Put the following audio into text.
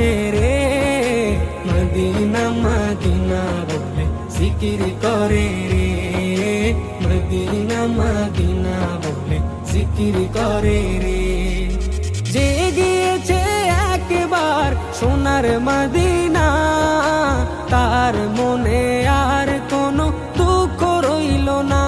আছে রে, Medina Medina বলে জিকির করে রে, মদিনা মদিনা বলে জিকির করে রে। যে গিয়েছে একবার সোনার মদিনা, তার মনে আর কোনো দুঃখ রইল না,